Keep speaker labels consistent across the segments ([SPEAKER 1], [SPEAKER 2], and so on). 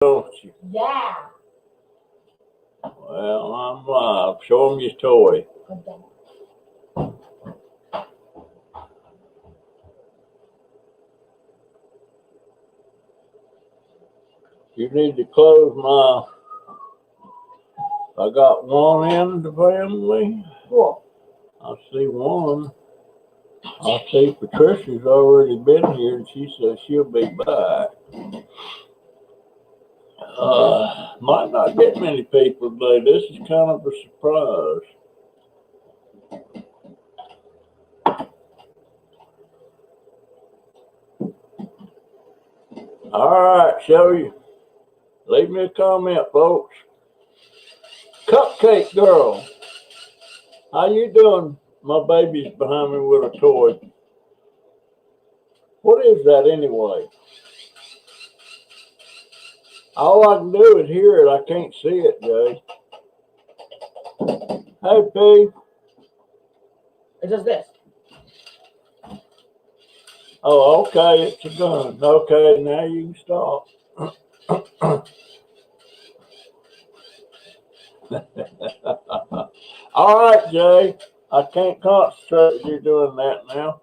[SPEAKER 1] don't you?
[SPEAKER 2] Yeah.
[SPEAKER 1] Well, I'm live. Show him your toy.
[SPEAKER 2] Okay.
[SPEAKER 1] You need to close my. I got one in the family.
[SPEAKER 2] Cool.
[SPEAKER 1] I see one. I see Patricia's already been here and she says she'll be back. Might not get many people today. This is kind of a surprise. All right, show you. Leave me a comment, folks. Cupcake girl, how you doing? My baby's behind me with a toy. What is that anyway? All I can do is hear it. I can't see it, Jay. Hey, P.
[SPEAKER 2] It does this.
[SPEAKER 1] Oh, okay. It's a gun. Okay, now you can stop. All right, Jay. I can't concentrate if you're doing that now.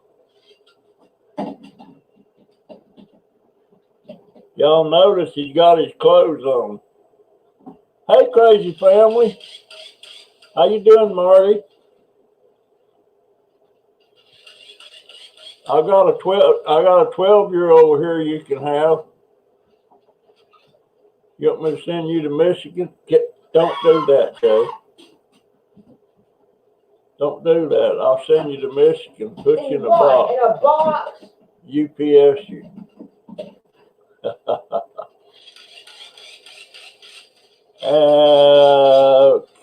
[SPEAKER 1] Y'all notice he's got his clothes on. Hey, crazy family. How you doing, Marty? I got a 12-year-old here you can have. You want me to send you to Michigan? Don't do that, Jay. Don't do that. I'll send you to Michigan. Put you in a box.
[SPEAKER 2] In a box.
[SPEAKER 1] UPS you.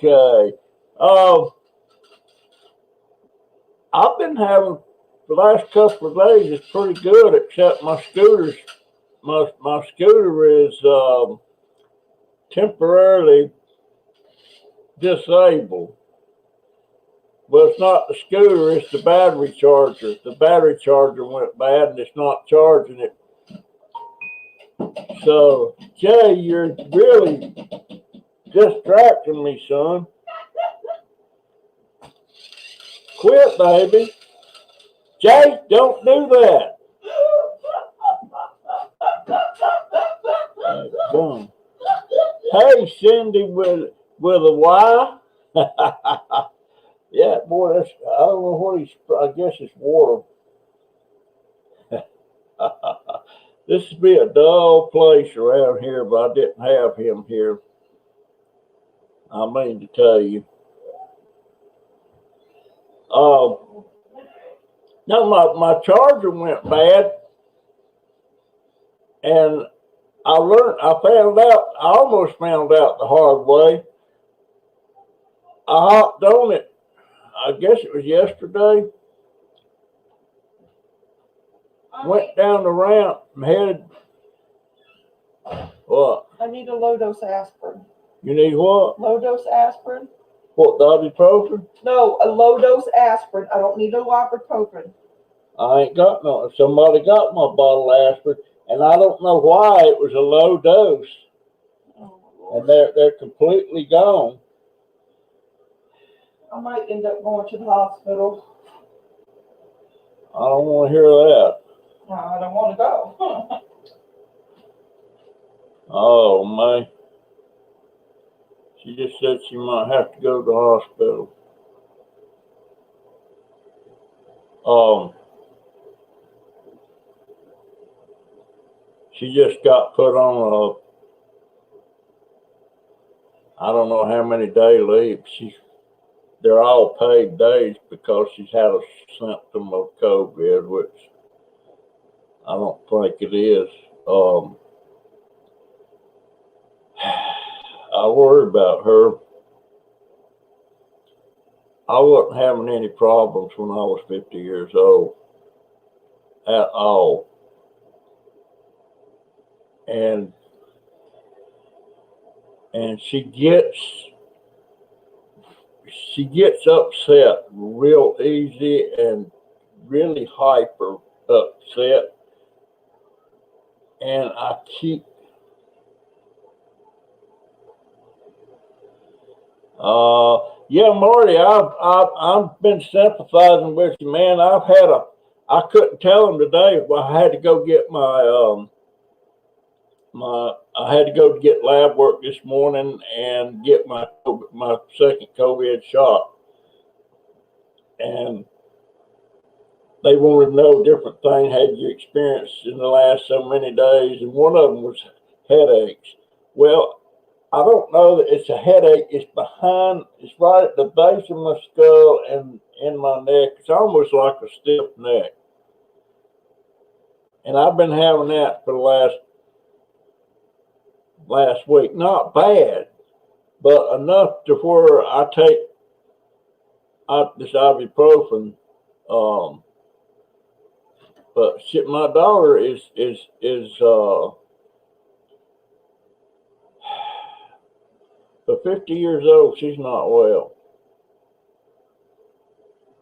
[SPEAKER 1] Okay. I've been having the last couple of days is pretty good, except my scooter is temporarily disabled. Well, it's not the scooter, it's the battery charger. The battery charger went bad and it's not charging it. So, Jay, you're really distracting me, son. Quit, baby. Jay, don't do that. Boom. Hey, Cindy with a Y. Yeah, boy, that's, I don't know what I guess it's water. This would be a dull place around here, but I didn't have him here. I mean to tell you. No, my charger went bad, and I almost found out the hard way. I hopped on it, I guess it was yesterday. Went down the ramp and headed. What?
[SPEAKER 3] I need a low dose aspirin.
[SPEAKER 1] You need what?
[SPEAKER 3] Low dose aspirin?
[SPEAKER 1] What, the ibuprofen?
[SPEAKER 3] No, a low dose aspirin. I don't need no ibuprofen.
[SPEAKER 1] I ain't got no. Somebody got my bottle of aspirin, and I don't know why it was a low dose.
[SPEAKER 3] Oh,
[SPEAKER 1] and they're completely gone.
[SPEAKER 3] I might end up going to the hospital.
[SPEAKER 1] I don't want to hear that.
[SPEAKER 3] I don't want to go.
[SPEAKER 1] Oh, man. She just said she might have to go to the hospital. She just got put on I don't know how many day leave. They're all paid days because she's had a symptom of COVID, which I don't think it is. I worry about her. I wasn't having any problems when I was 50 years old at all. And she gets upset real easy and really hyper upset. And Yeah, Marty, I've been sympathizing with you, man. I couldn't tell him today. Well, I had to go get I had to go get lab work this morning and get my second COVID shot, and they wanted to know different things had you experienced in the last so many days, and one of them was headaches. Well, I don't know that it's a headache. It's right at the base of my skull and in my neck. It's almost like a stiff neck. And I've been having that for the last week. Not bad, but enough to where I take this ibuprofen. But shit, my daughter is for 50 years old. She's not well.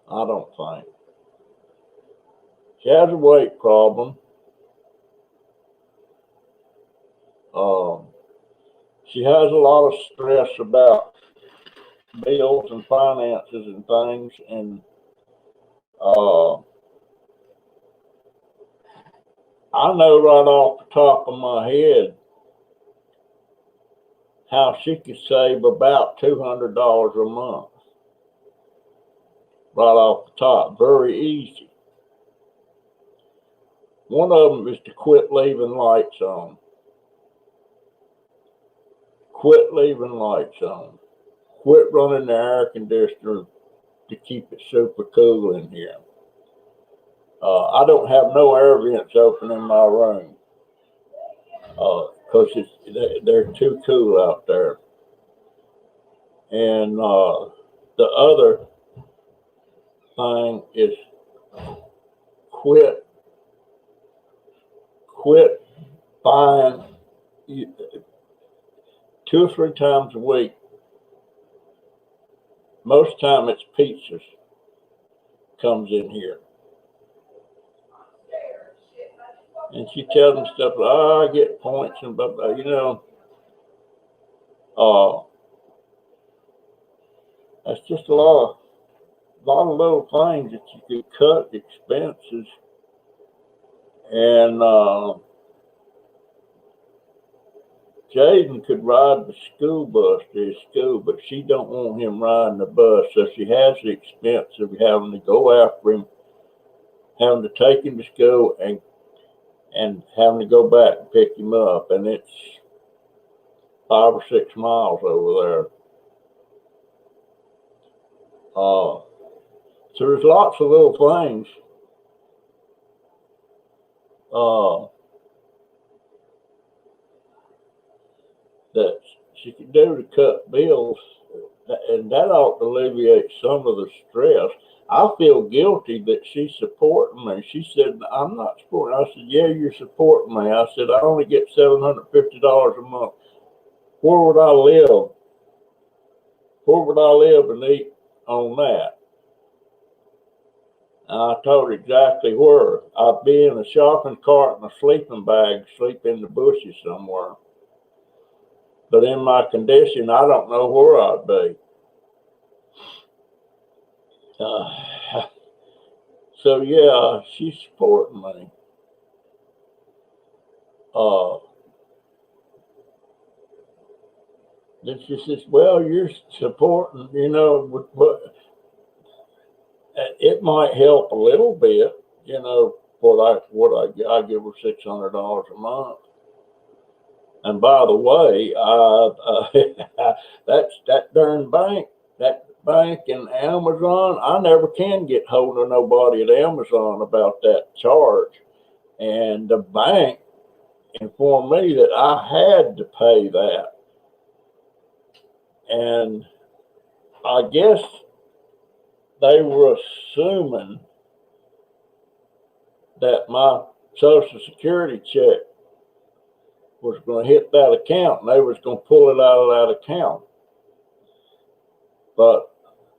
[SPEAKER 1] I don't think. She has a weight problem. She has a lot of stress about bills and finances and things, and I know right off the top of my head how she could save about $200 a month. Right off the top, very easy. One of them is to quit leaving lights on. Quit leaving lights on. Quit running the air conditioner to keep it super cool in here. I don't have no air vents open in my room because they're too cool out there. And the other thing is quit buying 2 or 3 times a week. Most time it's pizzas comes in here. And she tells them stuff like, oh, I get points and blah, blah, that's just a lot of little things that you could cut expenses. And Jaden could ride the school bus to his school, but she don't want him riding the bus, so she has the expense of having to go after him, having to take him to school, and having to go back and pick him up, and it's 5 or 6 miles over there. So there's lots of little things that she could do to cut bills, and that ought to alleviate some of the stress. I feel guilty that she's supporting me. She said, I'm not supporting. I said, yeah, you're supporting me. I said, I only get $750 a month. Where would I live? Where would I live and eat on that? And I told her exactly where. I'd be in a shopping cart and a sleeping bag, sleep in the bushes somewhere. But in my condition, I don't know where I'd be. So yeah, she's supporting me. Then she says, well, you're supporting, it might help a little bit, what I give her $600 a month. And by the way, that darn bank and Amazon, I never can get hold of nobody at Amazon about that charge. And the bank informed me that I had to pay that. And I guess they were assuming that my Social Security check was going to hit that account, and they was going to pull it out of that account. But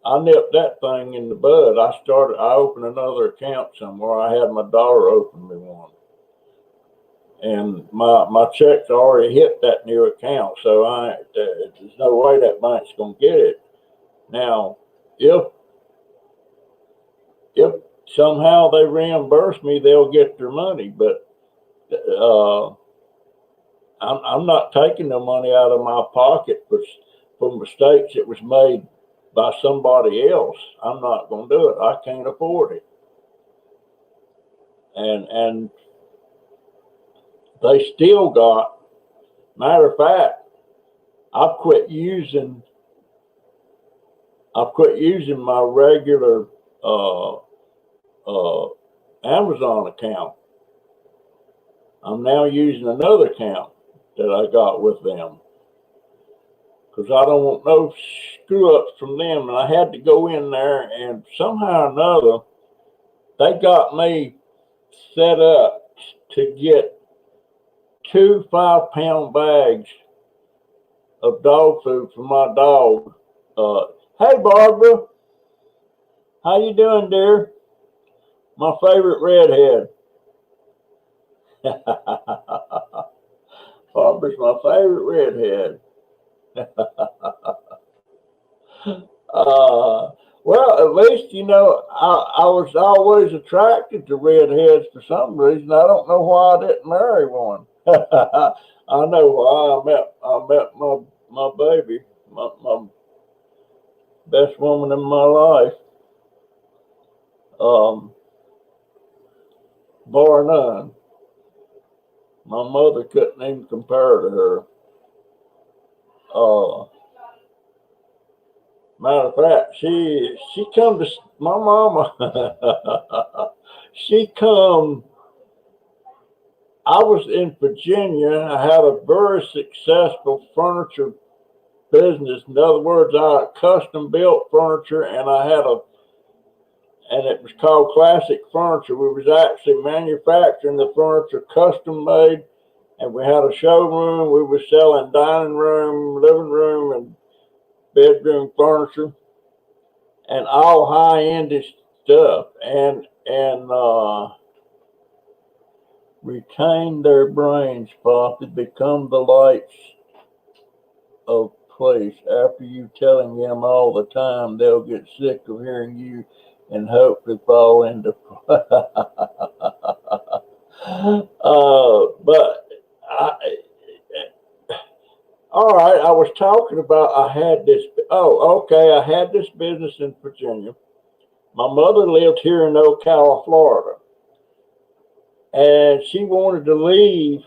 [SPEAKER 1] I nipped that thing in the bud. I opened another account somewhere. I had my daughter open me one. And my check's already hit that new account, so there's no way that bank's going to get it. Now, if somehow they reimburse me, they'll get their money. But I'm not taking the money out of my pocket for mistakes that was made by somebody else. I'm not going to do it. I can't afford it. And they still got. Matter of fact, I've quit using my regular Amazon account. I'm now using another account that I got with them because I don't want no screw ups from them. And I had to go in there, and somehow or another, they got me set up to get 2 5-pound bags of dog food for my dog. Hey, Barbara, how you doing, dear? My favorite redhead. Barbara's my favorite redhead. Well, at least, I was always attracted to redheads for some reason. I don't know why I didn't marry one. I know why. I met my baby, my best woman in my life. Bar none. My mother couldn't even compare to her. Matter of fact, she come to my mama. She come. I was in Virginia. I had a very successful furniture business. In other words, I custom built furniture, and it was called Classic Furniture. We was actually manufacturing the furniture custom made, and we had a showroom. We were selling dining room, living room, and bedroom furniture, and all high-end stuff, and retain their brains, Pop, to become the lights of place. After you telling them all the time, they'll get sick of hearing you and hopefully fall into but all right, I was talking about I had this business in Virginia. My mother lived here in Ocala, Florida, and she wanted to leave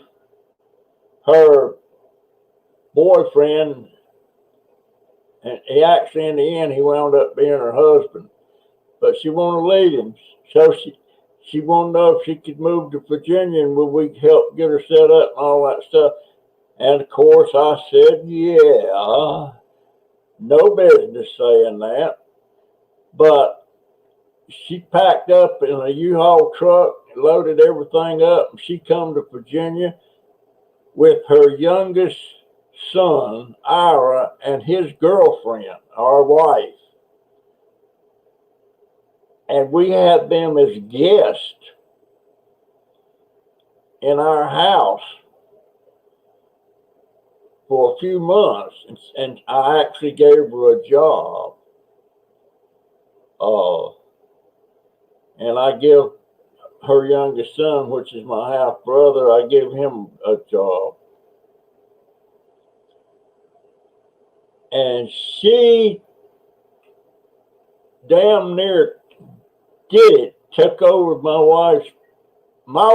[SPEAKER 1] her boyfriend, and he actually in the end he wound up being her husband, but she wanted to leave him, so she wanted to know if she could move to Virginia and would we help get her set up and all that stuff. And of course I said, yeah, no business saying that. But she packed up in a U-Haul truck, loaded everything up, and she come to Virginia with her youngest son, Ira, and his girlfriend, our wife. And we had them as guests in our house for a few months, and I actually gave her a job. And I give her youngest son, which is my half brother, I give him a job. And she damn near did it, took over my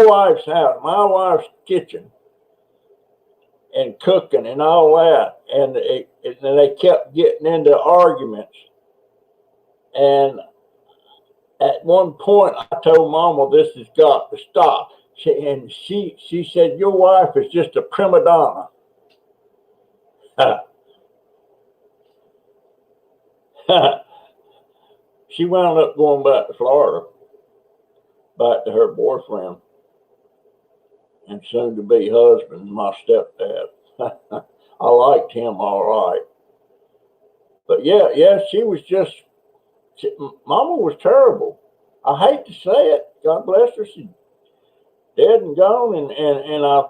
[SPEAKER 1] wife's house, my wife's kitchen, and cooking and all that. And they kept getting into arguments. And at one point, I told Mama, this has got to stop. She said, your wife is just a prima donna. She wound up going back to Florida, back to her boyfriend and soon to be husband, my stepdad. I liked him all right. But yeah, she was just, Mama was terrible. I hate to say it. God bless her. She's dead and gone, and I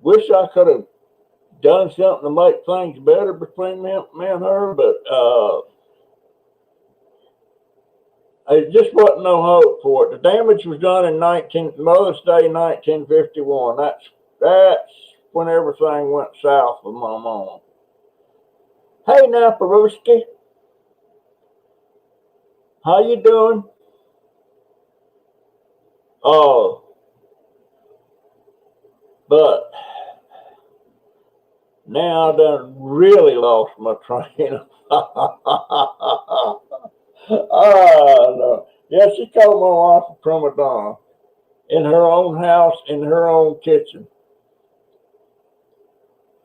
[SPEAKER 1] wish I could have done something to make things better between me and her, but It just wasn't no hope for it. The damage was done in Mother's Day 1951. That's when everything went south with my mom. Hey now, Peruski. How you doing? Oh, but now I done really lost my train of oh, no. Yeah, she called my wife a prima donna in her own house, in her own kitchen.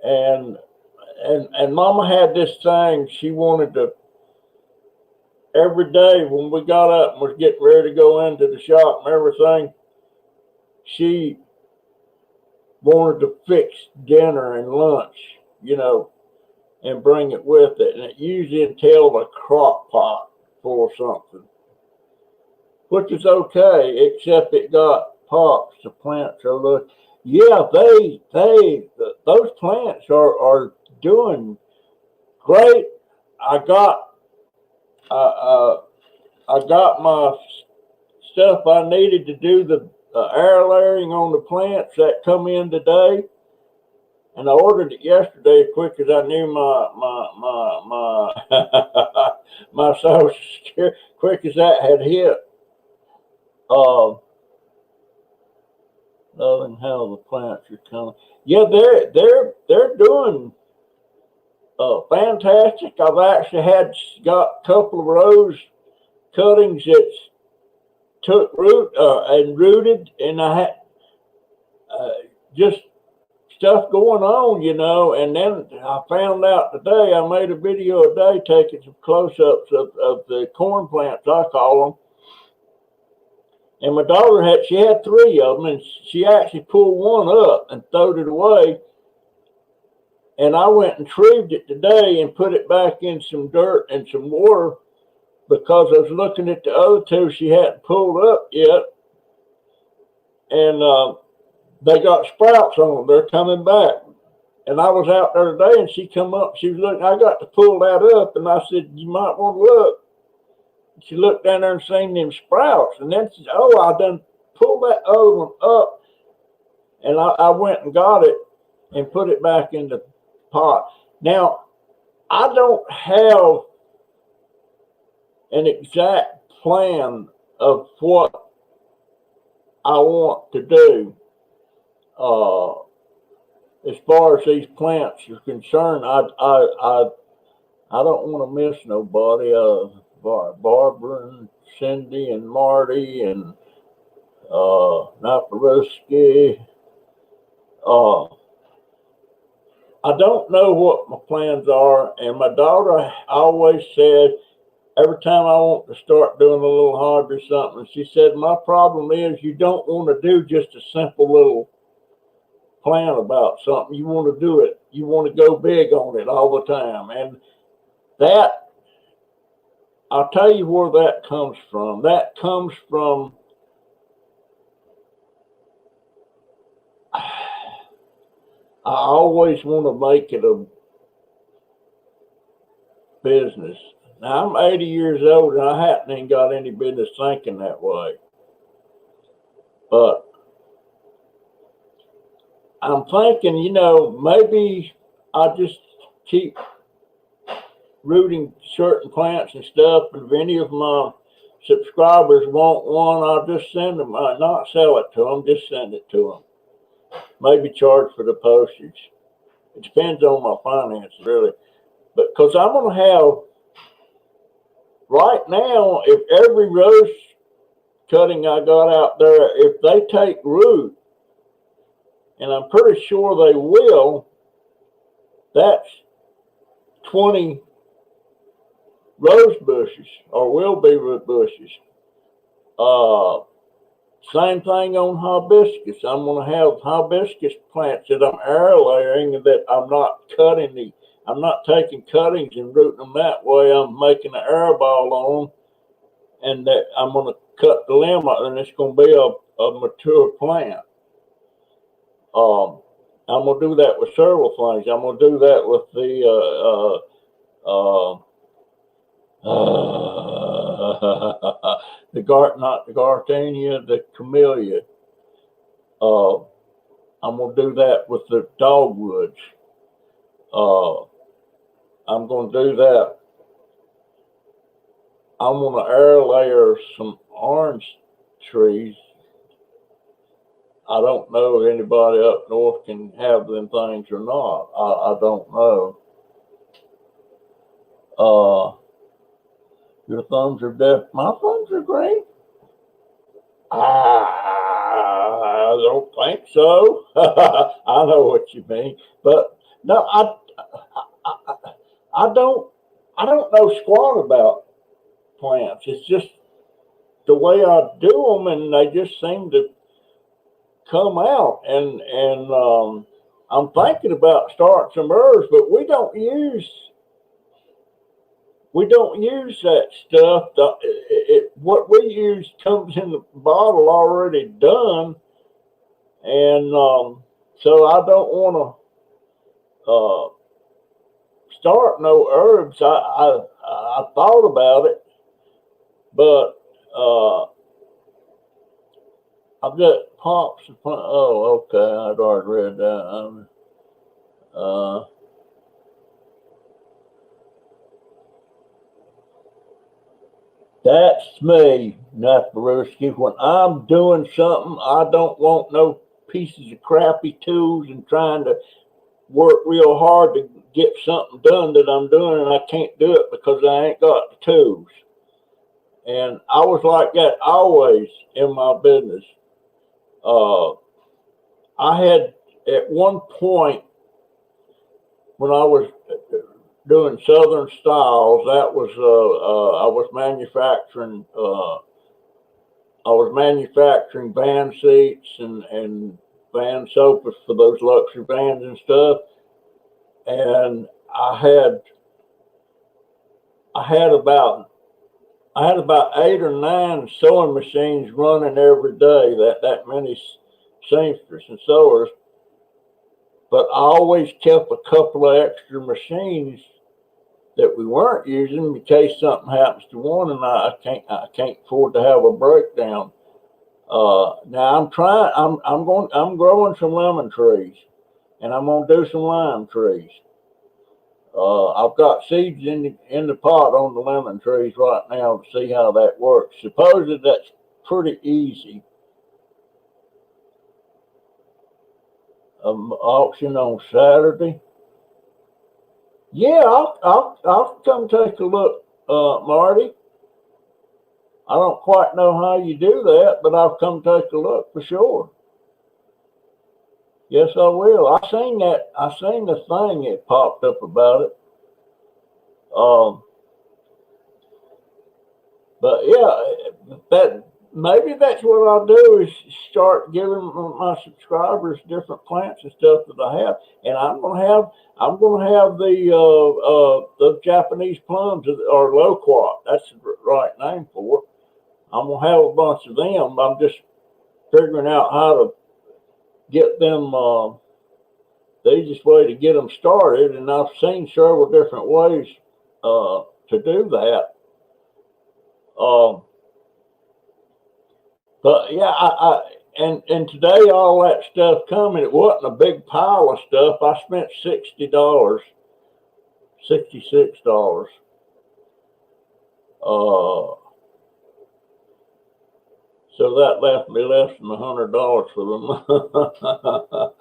[SPEAKER 1] And Mama had this thing she wanted to every day when we got up and was getting ready to go into the shop and everything, she wanted to fix dinner and lunch, you know, and bring it with it. And it usually entailed a crock pot for something, which is okay, except it got pops. The plants are look. Yeah, those plants are doing great. I got my stuff I needed to do the air layering on the plants that come in today, and I ordered it yesterday as quick as I knew my my social security, quick as that had hit. Loving how the plants are coming. Yeah, they're doing fantastic. I've actually got a couple of rose cuttings that took root and rooted, and I had just stuff going on, you know. And then I found out today, I made a video a day taking some close-ups of the corn plants, I call them. And my daughter had 3 of them, and she actually pulled one up and throwed it away. And I went and treed it today and put it back in some dirt and some water, because I was looking at the other 2 she hadn't pulled up yet. And they got sprouts on them. They're coming back. And I was out there today, and she come up. She was looking. I got to pull that up, and I said, "You might want to look." She looked down there and seen them sprouts. And then she said, "Oh, I done pulled that other one up." And I went and got it and put it back in the pot. Now, I don't have an exact plan of what I want to do as far as these plants are concerned. I don't want to miss nobody. Barbara and Cindy and Marty and Naparuski. I don't know what my plans are, and my daughter always said, every time I want to start doing a little hobby or something, she said, my problem is you don't want to do just a simple little plan about something. You want to do it. You want to go big on it all the time. And that, I'll tell you where that comes from. That comes from I always want to make it a business. Now, I'm 80 years old, and I haven't even got any business thinking that way. But I'm thinking, you know, maybe I just keep rooting certain plants and stuff, and if any of my subscribers want one, I'll just send them. I'll not sell it to them, just send it to them. Maybe charge for the postage. It depends on my finances, really. But because I'm going to have, right now, if every rose cutting I got out there, if they take root, and I'm pretty sure they will, that's 20 rose bushes, or will be root bushes. Same thing on hibiscus. I'm going to have hibiscus plants that I'm air layering, that I'm not I'm not taking cuttings and rooting them that way. I'm making an air ball on them, and that I'm going to cut the limb out, and it's going to be a mature plant. I'm going to do that with several things. I'm going to do that with the not the gardenia, the camellia. I'm gonna do that with the dogwoods. I'm gonna do that. I'm gonna air layer some orange trees. I don't know if anybody up north can have them things or not. I don't know. Your thumbs are deaf. My thumbs are green. I don't think so. I know what you mean, but no, I don't know squat about plants. It's just the way I do them, and they just seem to come out. And I'm thinking about starting some herbs, but we don't use that stuff. What we use comes in the bottle already done, and so I don't want to start no herbs. I thought about it, but I've got pops. Oh, okay, I'd already read that. That's me, Naparuski. When I'm doing something, I don't want no pieces of crappy tools and trying to work real hard to get something done that I'm doing, and I can't do it because I ain't got the tools. And I was like that always in my business. I had at one point when I was doing Southern Styles, that was I was manufacturing van seats and van sofas for those luxury vans and stuff. And I had about 8 or 9 sewing machines running every day. That many seamsters and sewers. But I always kept a couple of extra machines that we weren't using in case something happens to one, and I can't afford to have a breakdown. Now I'm growing some lemon trees, and I'm gonna do some lime trees. I've got seeds in the pot on the lemon trees right now to see how that works. Supposedly that's pretty easy. Auction on Saturday. Yeah, I'll come take a look, Marty. I don't quite know how you do that, but I'll come take a look for sure. Yes, I will. I seen the thing that popped up about it. But yeah, maybe that's what I'll do is start giving my subscribers different plants and stuff that I have, and I'm gonna have the Japanese plums or loquat. That's the right name for it. I'm gonna have a bunch of them. I'm just figuring out how to get them the easiest way to get them started, and I've seen several different ways to do that. But yeah, and today all that stuff coming, it wasn't a big pile of stuff. I spent $66. So that left me less than $100 for the month.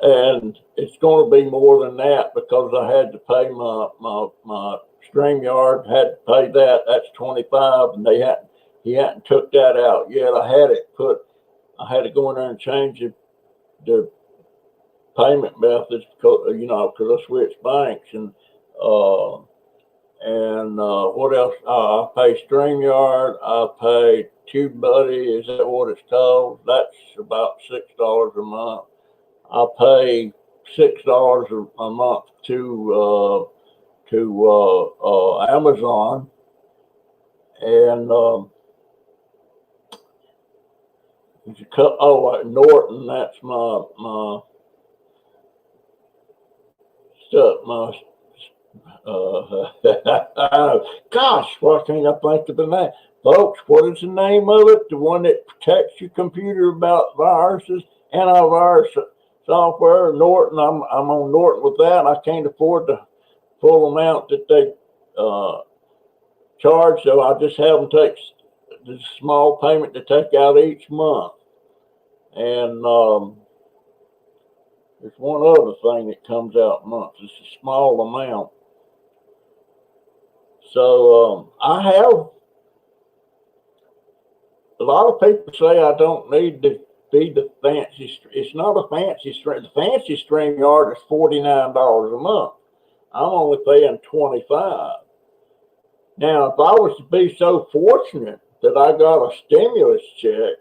[SPEAKER 1] And it's going to be more than that because I had to pay my StreamYard, had to pay that. That's $25, and he hadn't took that out yet. I had to go in there and change the payment methods because I switched banks and what else? I pay StreamYard. I pay TubeBuddy. Is that what it's called? That's about $6 a month. I pay $6 a month to Amazon, and Norton. That's my stuff, my Gosh, why can't I think of the name? Folks, what is the name of it? The one that protects your computer about viruses, antivirus software, Norton. I'm on Norton with that. I can't afford the full amount that they charge, so I just have them take the small payment to take out each month. And there's one other thing that comes out a month. It's a small amount. So I have, a lot of people say I don't need to be the fancy. It's not a fancy stream. The fancy StreamYard is $49 a month. I'm only paying $25. Now, if I was to be so fortunate that I got a stimulus check,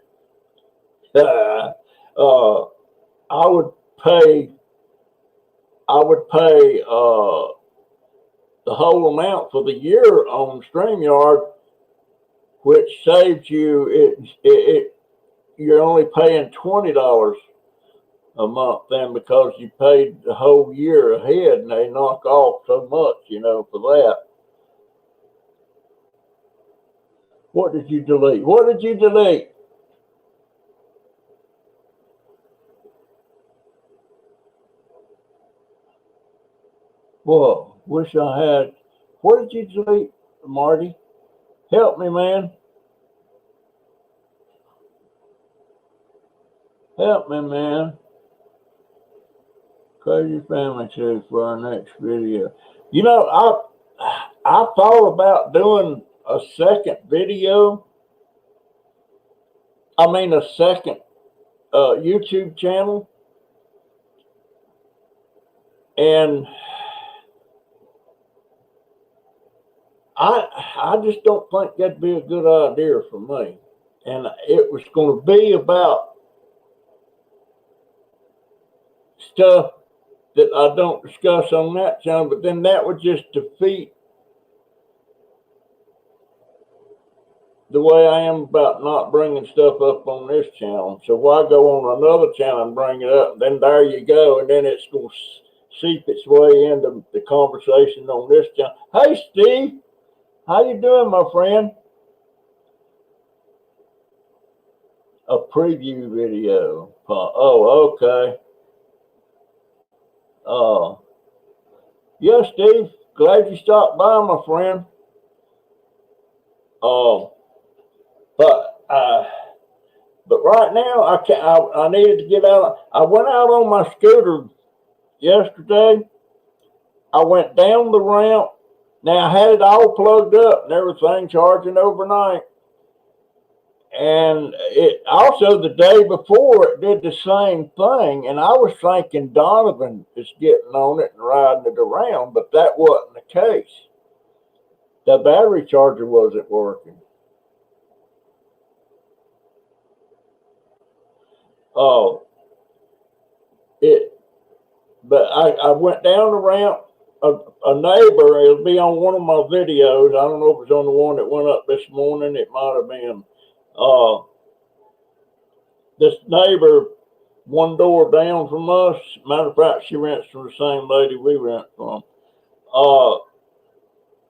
[SPEAKER 1] I would pay the whole amount for the year on StreamYard, which saves you you're only paying $20 a month then, because you paid the whole year ahead, and they knock off so much, for that. What did you delete? What did you delete? Whoa, wish I had. What did you delete, Marty? Help me, man. Help me, man. Crazy Family Truth for our next video. I thought about doing a second video. I mean, a second YouTube channel. And I just don't think that'd be a good idea for me. And it was going to be about stuff that I don't discuss on that channel, but then that would just defeat the way I am about not bringing stuff up on this channel. So why go on another channel and bring it up? Then there you go, and then it's going to seep its way into the conversation on this channel. Hey, Steve, how you doing, my friend? A preview video. Oh, okay. Yeah, Steve, glad you stopped by, my friend. But right now I needed to get out. I went out on my scooter yesterday. I went down the ramp. Now I had it all plugged up and everything, charging overnight. And it also, the day before, it did the same thing. And I was thinking Donovan is getting on it and riding it around, but that wasn't the case. The battery charger wasn't working. But I went down the ramp. A neighbor, it'll be on one of my videos. I don't know if it's on the one that went up this morning. It might have been. This neighbor, one door down from us, matter of fact, she rents from the same lady we rent from.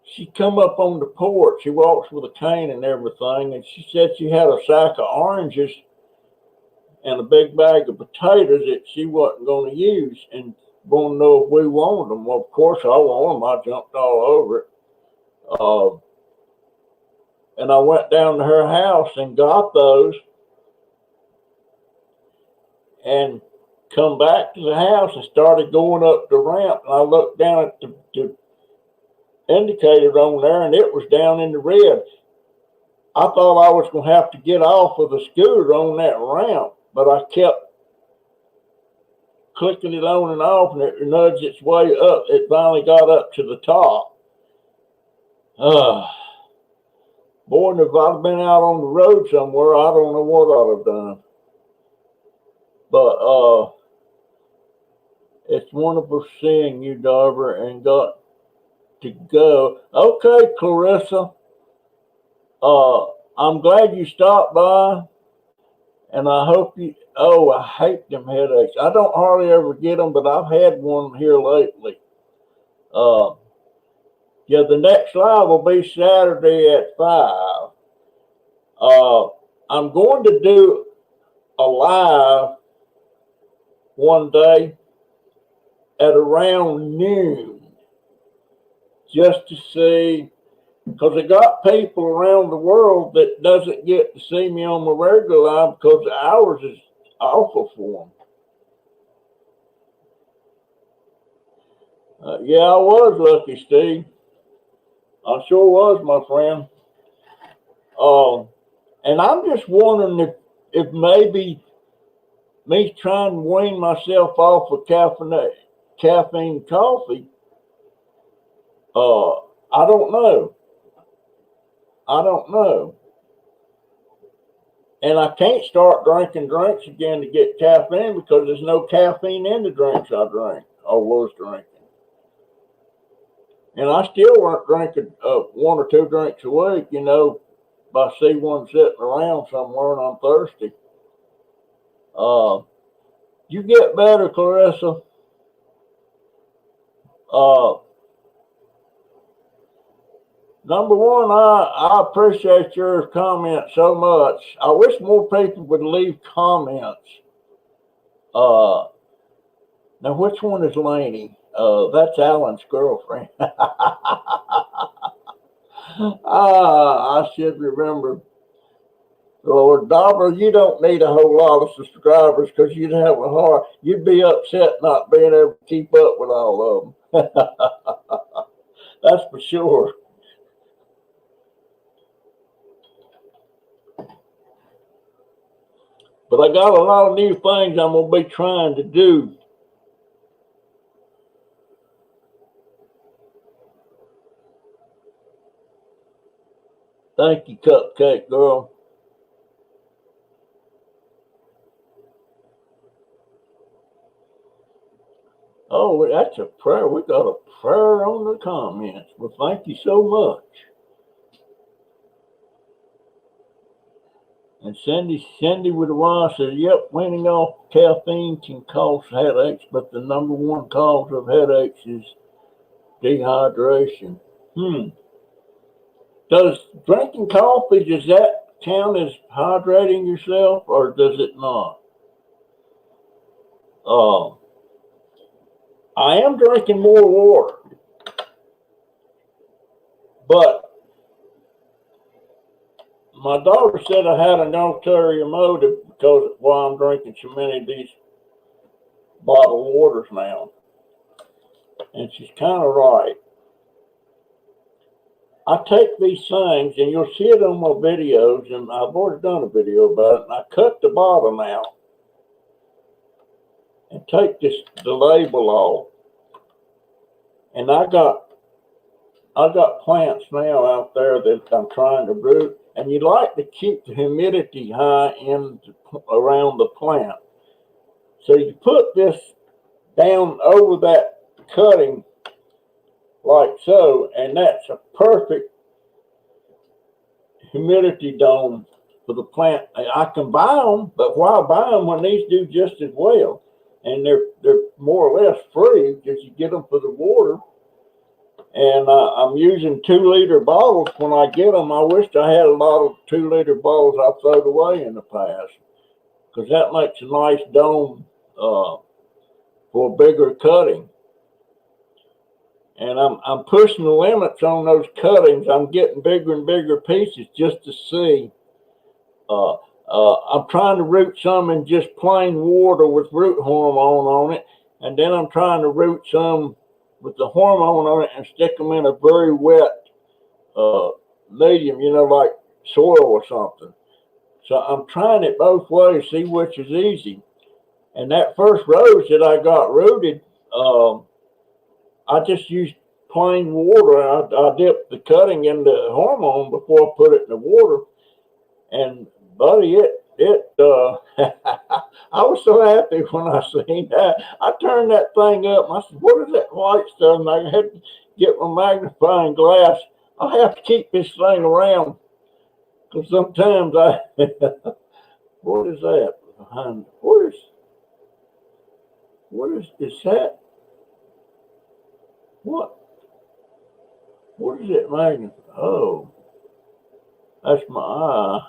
[SPEAKER 1] She come up on the porch. She walks with a cane and everything, and she said she had a sack of oranges and a big bag of potatoes that she wasn't going to use, and wanted to know if we wanted them. Well, of course I want them. I jumped all over it. And I went down to her house and got those, and come back to the house and started going up the ramp. And I looked down at the indicator on there, and it was down in the red. I thought I was going to have to get off of the scooter on that ramp, but I kept clicking it on and off, and it nudged its way up. It finally got up to the top. Boy, and if I'd been out on the road somewhere, I don't know what I'd have done. But it's wonderful seeing you, Darver, and got to go. Okay, Clarissa. I'm glad you stopped by, and I hope you. Oh, I hate them headaches. I don't hardly ever get them, but I've had one here lately. Yeah, the next live will be Saturday at 5. I'm going to do a live one day at around noon just to see, because I got people around the world that doesn't get to see me on my regular live because the hours is awful for them. Yeah, I was lucky, Steve. I sure was, my friend. And I'm just wondering if maybe me trying to wean myself off of caffeine coffee, I don't know. I don't know. And I can't start drinking drinks again to get caffeine because there's no caffeine in the drinks I drink or was drinking. And I still weren't drinking 1 or 2 drinks a week, you know, if I see one sitting around somewhere and I'm thirsty. You get better, Clarissa. Number one, I appreciate your comment so much. I wish more people would leave comments. Now, which one is Laney? That's Alan's girlfriend. I should remember. Lord Dauber, you don't need a whole lot of subscribers because you'd have a hard, you'd be upset not being able to keep up with all of them. That's for sure. But I got a lot of new things I'm going to be trying to do. Thank you, Cupcake Girl. Oh, that's a prayer. We got a prayer on the comments. Well, thank you so much. And Cindy with a Y says, yep, weaning off caffeine can cause headaches, but the number one cause of headaches is dehydration. Does drinking coffee, does that count as hydrating yourself or does it not? I am drinking more water, but my daughter said I had an ulterior motive because of why I'm drinking so many of these bottled waters now. And she's kind of right. I take these things, and you'll see it on my videos, and I've already done a video about it, and I cut the bottom out and take the label off. And I got plants now out there that I'm trying to root, and you like to keep the humidity high around the plant. So you put this down over that cutting like so, and that's a perfect humidity dome for the plant. I can buy them, but why buy them when these do just as well? And they're more or less free because you get them for the water. And I'm using 2-liter bottles when I get them. I wished I had a lot of 2-liter bottles I thrown away in the past because that makes a nice dome for bigger cutting. And I'm pushing the limits on those cuttings. I'm getting bigger and bigger pieces just to see. I'm trying to root some in just plain water with root hormone on it. And then I'm trying to root some with the hormone on it and stick them in a very wet medium, you know, like soil or something. So I'm trying it both ways, see which is easy. And that first rose that I got rooted, I just used plain water. I dipped the cutting in the hormone before I put it in the water. And buddy, I was so happy when I seen that. I turned that thing up and I said, what is that white stuff? And I had to get my magnifying glass. I have to keep this thing around because sometimes what is that behind? What is that? What? What is it making? Oh, that's my eye.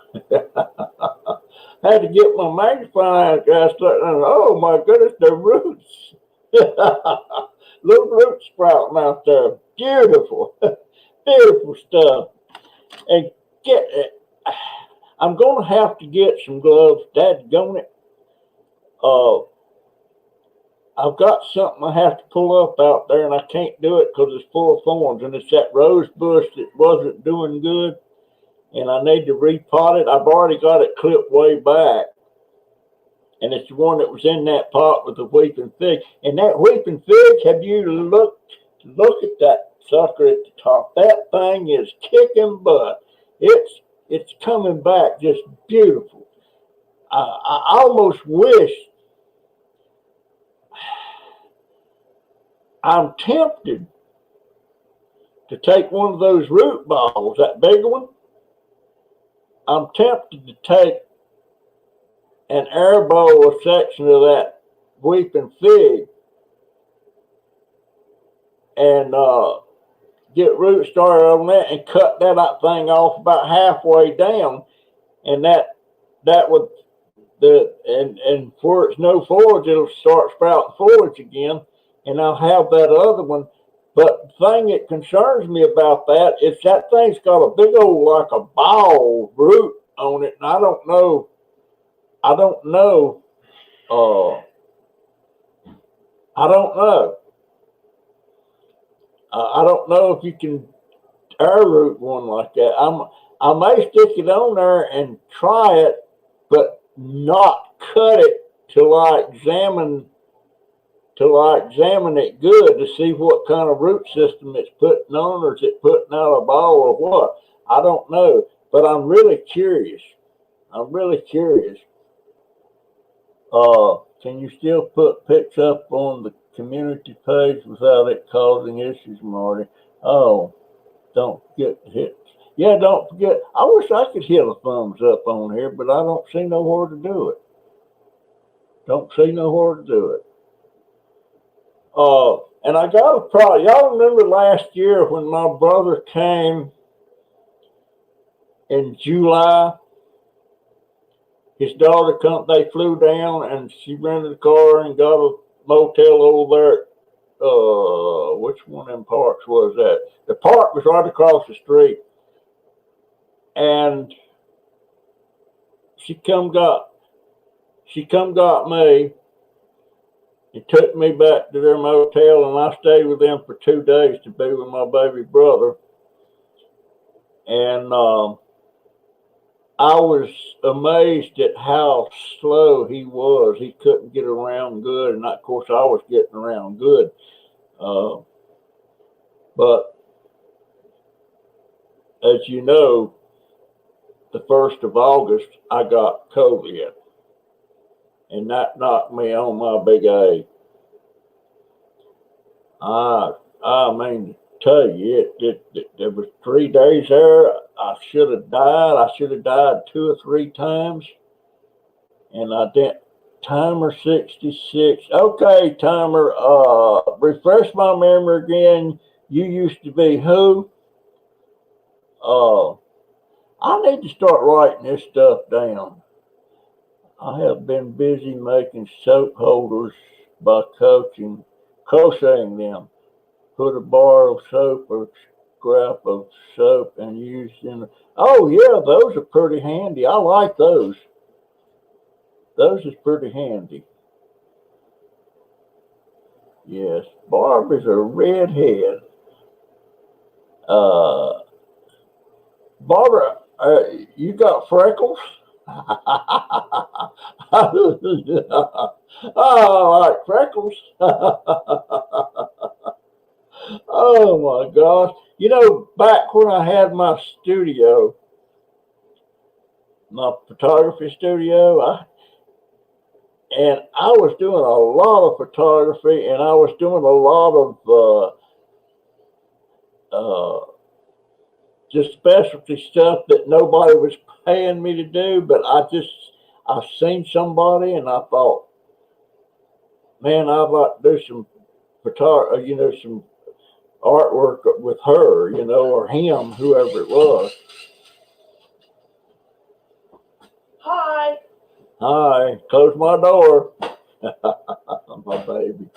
[SPEAKER 1] Had to get my magnifying glass. Oh my goodness, the roots. Little root sprouting out there. Beautiful. Beautiful stuff. And get it. I'm going to have to get some gloves. Dadgone it. I've got something I have to pull up out there, and I can't do it because it's full of thorns. And it's that rose bush that wasn't doing good, and I need to repot it. I've already got it clipped way back, and it's the one that was in that pot with the weeping fig. And that weeping fig, have you look at that sucker at the top? That thing is kicking butt. It's coming back just beautiful. I almost wish. I'm tempted to take one of those root balls, that big one. I'm tempted to take and airbowl a section of that weeping fig and get root started on that and cut that thing off about halfway down, and that would and where it's no foliage, it'll start sprouting foliage again, and I'll have that other one. But the thing that concerns me about that is that thing's got a big old, like a ball root on it, and I don't know. I don't know if you can air root one like that. I may stick it on there and try it, but not cut it till I examine it good to see what kind of root system it's putting on, or is it putting out a ball or what? I don't know, but I'm really curious. Can you still put pics up on the community page without it causing issues, Marty? Oh, don't forget to hit. Yeah, don't forget. I wish I could hit a thumbs up on here, but I don't see nowhere to do it. And I got a problem. Y'all remember last year when my brother came in July? His daughter they flew down and she rented a car and got a motel over there. Which one of them parks was that? The park was right across the street. And she come got me and took me back to their motel, and I stayed with them for 2 days to be with my baby brother. And I was amazed at how slow he was. He couldn't get around good, and of course I was getting around good. But as you know, the 1st of August, I got COVID, and that knocked me on my big A. I mean, tell you, there was 3 days there. I should have died. I should have died 2 or 3 times. And I didn't. Timer 66. Okay, timer. Refresh my memory again. You used to be who? I need to start writing this stuff down. I have been busy making soap holders by crocheting them. Put a bar of soap or scrap of soap and use in. Oh yeah, those are pretty handy. I like those. Those is pretty handy. Yes, Barbara's a redhead. Barbara, you got freckles? Oh, I like freckles. Oh my gosh. You know, back when I had my studio, my photography studio, I was doing a lot of photography, and I was doing a lot of just specialty stuff that nobody was paying me to do, but I seen somebody and I thought, man, I'd like to do some photography, some artwork with her, you know, or him, whoever it was.
[SPEAKER 2] Hi.
[SPEAKER 1] Hi, close my door. My baby.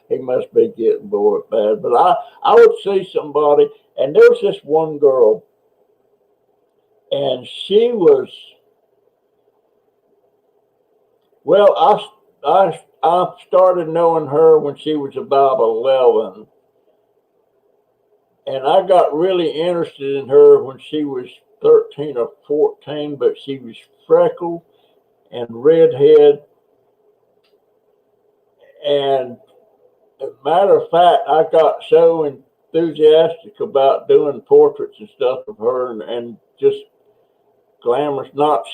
[SPEAKER 1] He must be getting bored bad. But I would see somebody, and there was this one girl, and she was, well, I started knowing her when she was about 11, and I got really interested in her when she was 13 or 14, but she was freckled and redhead. And as a matter of fact, I got so enthusiastic about doing portraits and stuff of her, and just glamorous, not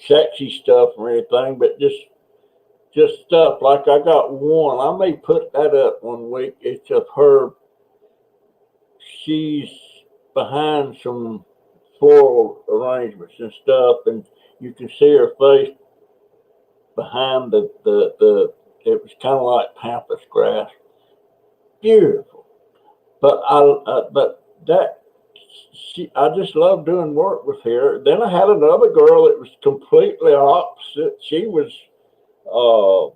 [SPEAKER 1] sexy stuff or anything, but just stuff. Like I got one, I may put that up one week. It's of her. She's behind some floral arrangements and stuff, and you can see her face behind the it was kind of like pampas grass. Beautiful. But I just love doing work with her. Then I had another girl that was completely opposite. She was 4'11"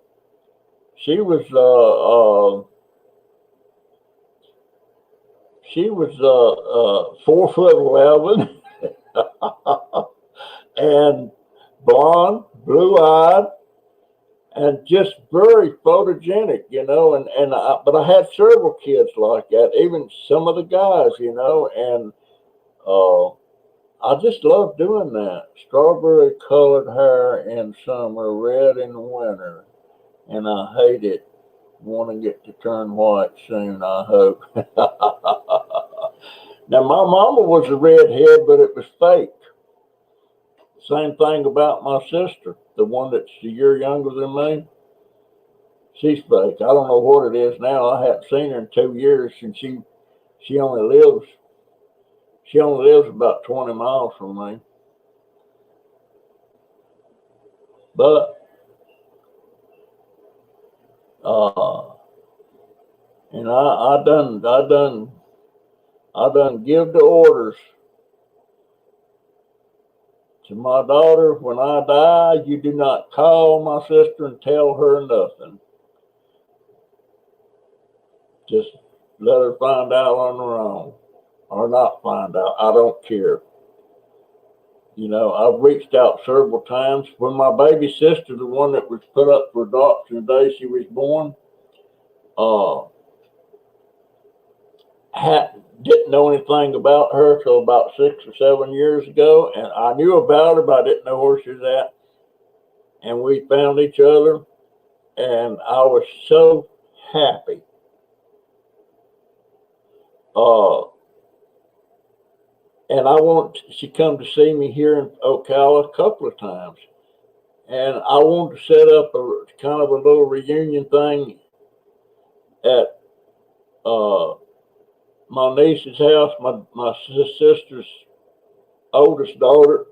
[SPEAKER 1] and blonde, blue eyed, and just very photogenic, you know. But I had several kids like that, even some of the guys, you know, and I just love doing that. Strawberry colored hair in summer, red in winter, and I hate it. Wanting it to turn white soon, I hope. Now, my mama was a redhead, but it was fake. Same thing about my sister, the one that's a year younger than me. She's fake. I don't know what it is now. I haven't seen her in 2 years, and she only lives about 20 miles from me. But and I done give the orders to my daughter, when I die, you do not call my sister and tell her nothing. Just let her find out on her own, or not find out. I don't care. You know, I've reached out several times. When my baby sister, the one that was put up for adoption the day she was born, didn't know anything about her till about 6 or 7 years ago, and I knew about her, but I didn't know where she was at. And we found each other, and I was so happy. And she come to see me here in Ocala a couple of times, and I wanted to set up a kind of a little reunion thing at my niece's house, my sister's oldest daughter,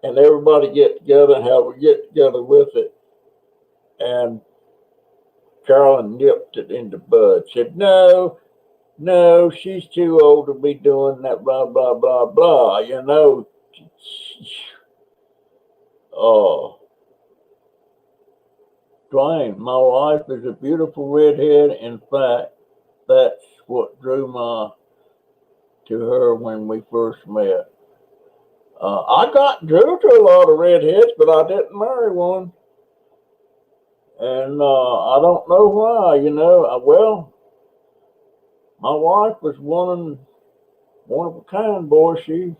[SPEAKER 1] and everybody get together and have a get together with it. And Carolyn nipped it in the bud, said, no, she's too old to be doing that, blah, blah, blah, blah, you know. Dwayne, my wife is a beautiful redhead. In fact, that's what drew to her when we first met. I got drew to a lot of redheads, but I didn't marry one. And I don't know why, you know. Well, my wife was one of a kind, boy. She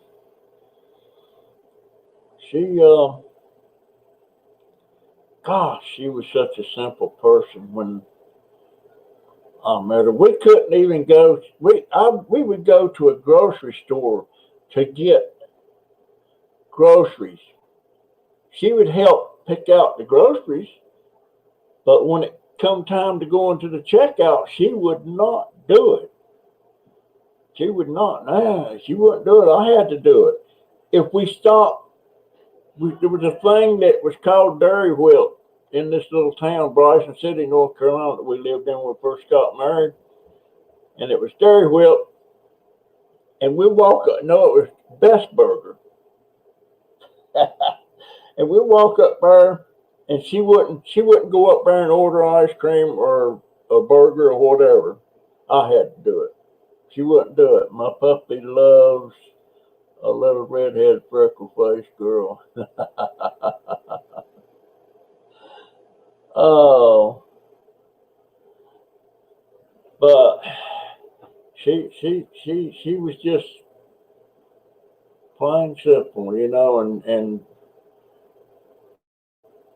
[SPEAKER 1] gosh, she was such a simple person when I met her. We couldn't even go. We would go to a grocery store to get groceries. She would help pick out the groceries, but when it come time to go into the checkout, she would not do it. She would not. Nah, she wouldn't do it. I had to do it. If we stopped, there was a thing that was called Dairy Whip in this little town, Bryson City, North Carolina, that we lived in when we first got married. And it was Dairy Whip. And we walk up, no, it was Best Burger. And we walk up there, and she wouldn't go up there and order ice cream or a burger or whatever. I had to do it. She wouldn't do it. My puppy loves a little redhead freckle-faced girl. Oh, but she was just plain simple, you know, and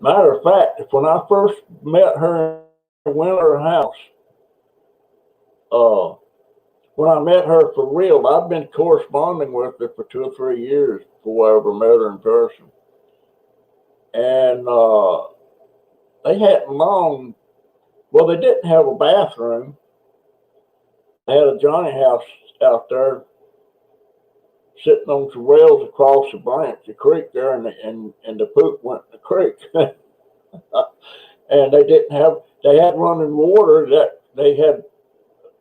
[SPEAKER 1] matter of fact, when I first met her and went to her house, when I met her for real, I'd been corresponding with her for 2 or 3 years before I ever met her in person. And they hadn't long, well, they didn't have a bathroom. They had a Johnny house out there sitting on some rails across the branch, the creek there, and the poop went in the creek. And they had running water. That they had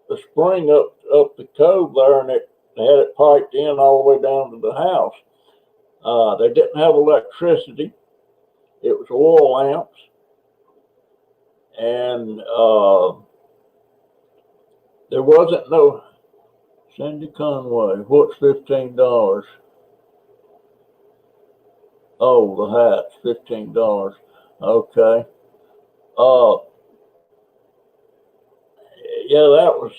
[SPEAKER 1] the spring up the cove there, and they had it piped in all the way down to the house. They didn't have electricity. It was oil lamps. And there wasn't no Cindy Conway. What's $15? Oh, the hat's $15. Okay. Yeah, that was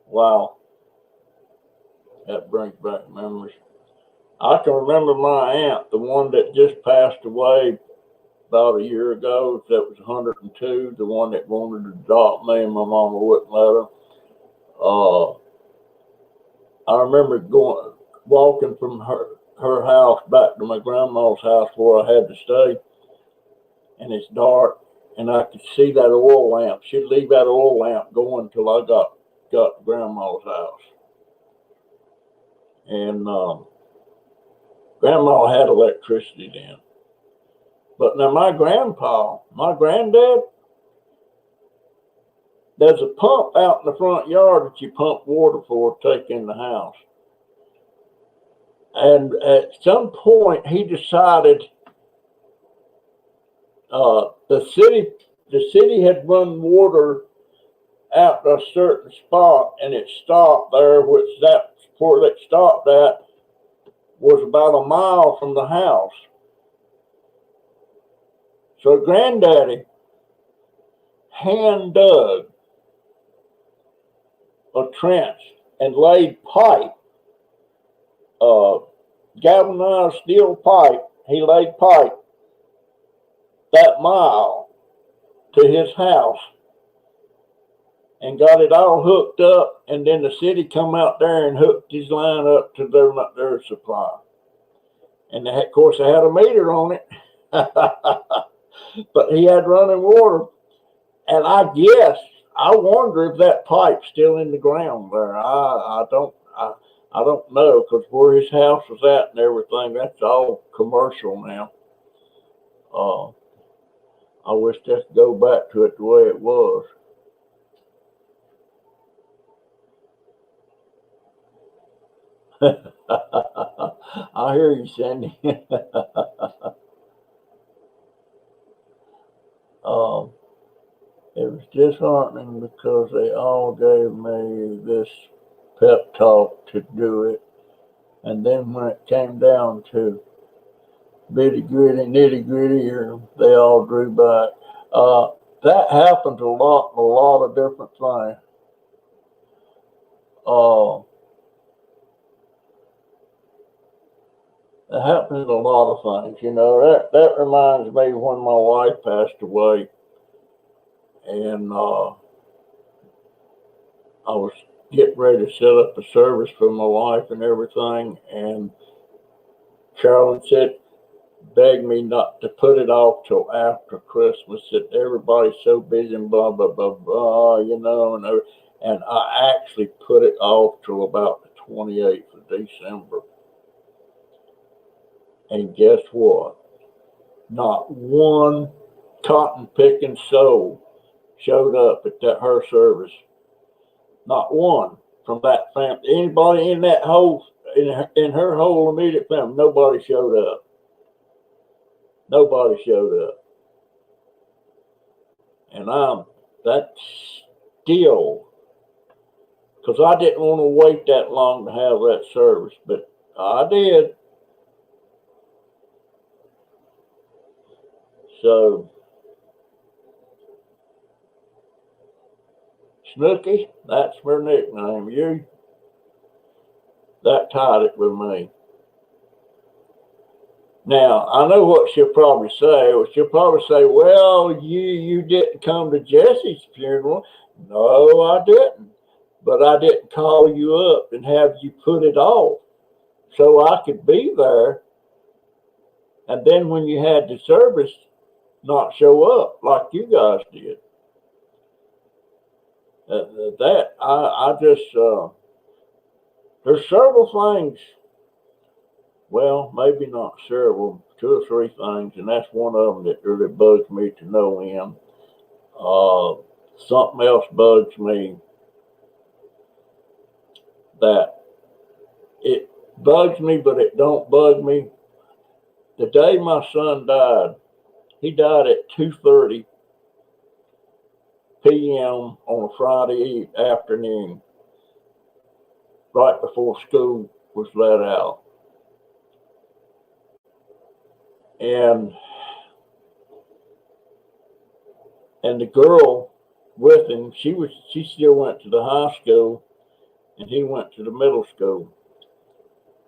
[SPEAKER 1] wow. That brings back memories. I can remember my aunt, the one that just passed away about a year ago, that was 102, the one that wanted to adopt me and my mama wouldn't let her. I remember walking from her house back to my grandma's house where I had to stay, and it's dark, and I could see that oil lamp. She'd leave that oil lamp going till I got to grandma's house. And grandma had electricity then. But now my granddad, there's a pump out in the front yard that you pump water for to take in the house. And at some point he decided the city had run water out to a certain spot, and it stopped there, which that where that stopped at was about a mile from the house. So Granddaddy hand dug a trench and laid pipe, galvanized steel pipe. He laid pipe that mile to his house and got it all hooked up, and then the city come out there and hooked his line up to their supply. And of course they had a meter on it, but he had running water. And I wonder if that pipe's still in the ground there. I don't know, because where his house was at and everything, that's all commercial now. I wish just to go back to it the way it was. I hear you, Cindy. It was disheartening because they all gave me this pep talk to do it. And then when it came down to bitty gritty, nitty gritty, they all drew back. That happens a lot of different things. It happens a lot of things, you know. That reminds me when my wife passed away, and I was getting ready to set up a service for my wife and everything, and Carolyn said, begged me not to put it off till after Christmas. That everybody's so busy and blah blah blah blah, you know, and I actually put it off till about the 28th of December. And guess what? not one cotton picking soul showed up at her service. Not one from that family. Anybody in that whole in her whole immediate family, nobody showed up. Nobody showed up. And that's still, because I didn't want to wait that long to have that service, but I did. So, Snooky, that's her nickname. That tied it with me. Now, I know what she'll probably say. She'll probably say, well, you didn't come to Jesse's funeral. No, I didn't. But I didn't call you up and have you put it off so I could be there. And then when you had the service, not show up like you guys did. There's several things. Well, maybe not several, 2 or 3 things, and that's one of them that really bugs me to no end. Something else bugs me that it bugs me, but it don't bug me. The day my son died, he died at 2:30 p.m. on a Friday afternoon, right before school was let out. And the girl with him, she still went to the high school, and he went to the middle school,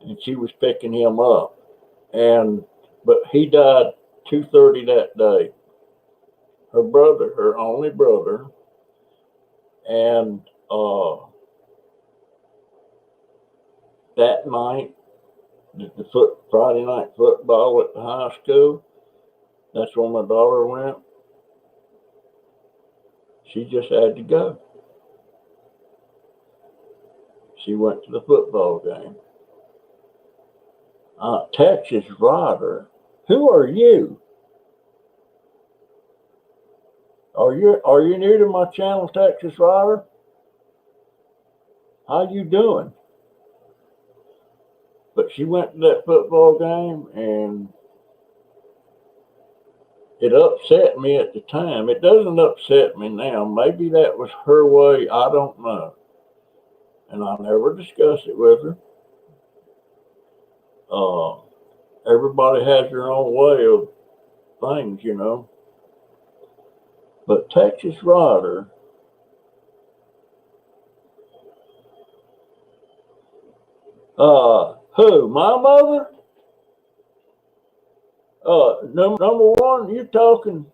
[SPEAKER 1] and she was picking him up. But he died 2:30 that day. Her brother, her only brother, and that night, the Friday night football at the high school, that's where my daughter went. She just had to go. She went to the football game. Texas Rider, who are you? Are you new to my channel, Texas Rider? How you doing? But she went to that football game, and it upset me at the time. It doesn't upset me now. Maybe that was her way. I don't know. And I never discussed it with her. Everybody has their own way of things, you know. But Texas Rider, who? My mother? Number one, you're talking.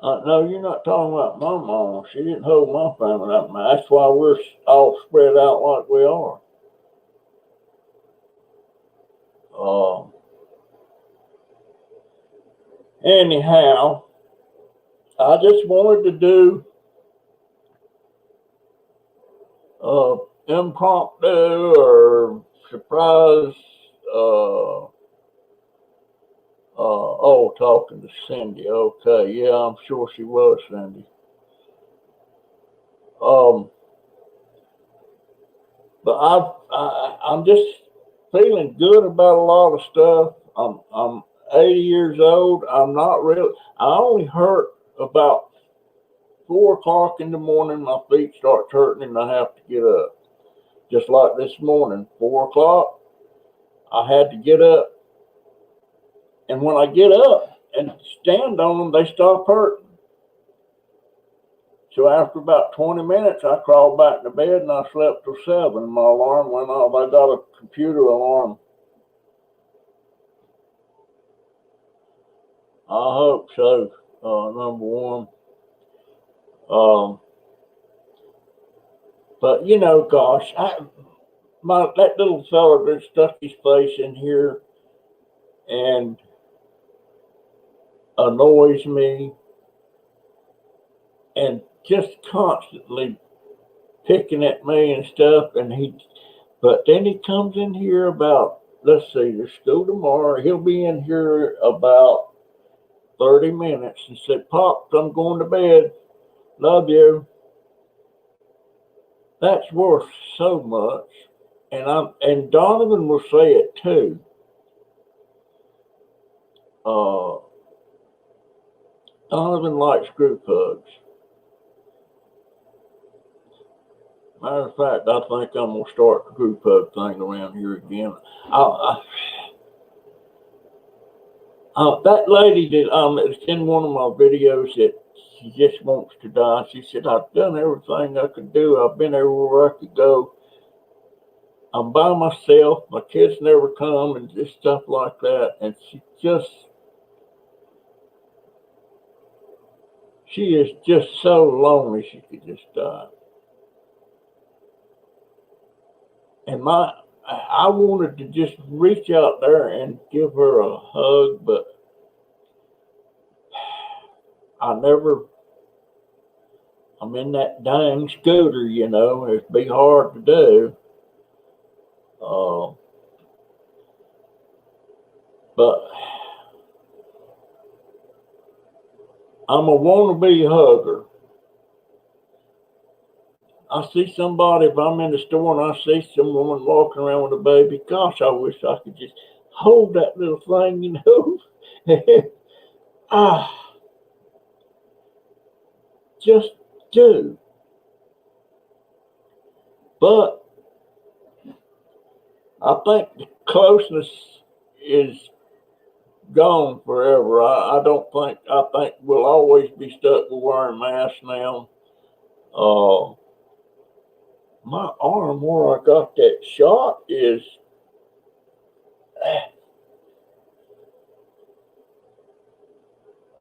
[SPEAKER 1] No, you're not talking about my mama. She didn't hold my family that much. That's why we're all spread out like we are. Anyhow, I just wanted to do impromptu or surprise. Talking to Cindy. Okay, yeah, I'm sure she was Cindy. But I'm just feeling good about a lot of stuff. I'm 80 years old. I'm not really. I only hurt about 4 o'clock in the morning. My feet start hurting, and I have to get up. Just like this morning, 4 o'clock. I had to get up, and when I get up and stand on them, they stop hurting. So after about 20 minutes, I crawled back to bed and I slept till 7. My alarm went off. I got a computer alarm. I hope so, number one. But you know, gosh, that little fella that stuck his face in here and annoys me and just constantly picking at me and stuff. But then he comes in here about let's see, there's school tomorrow. He'll be in here about 30 minutes and said, Pops, I'm going to bed. Love you. That's worth so much. And Donovan will say it too. Donovan likes group hugs. Matter of fact, I think I'm gonna start the group hug thing around here again. That lady that it's in one of my videos that she just wants to die. She said, I've done everything I could do. I've been everywhere I could go. I'm by myself. My kids never come and just stuff like that. And she is just so lonely she could just die. And I wanted to just reach out there and give her a hug, but I'm in that dang scooter, you know, it'd be hard to do. But I'm a wannabe hugger. I see somebody, if I'm in the store and I see some woman walking around with a baby, gosh, I wish I could just hold that little thing, you know. Just do. But I think the closeness is gone forever. I think we'll always be stuck with wearing masks now. My arm where I got that shot is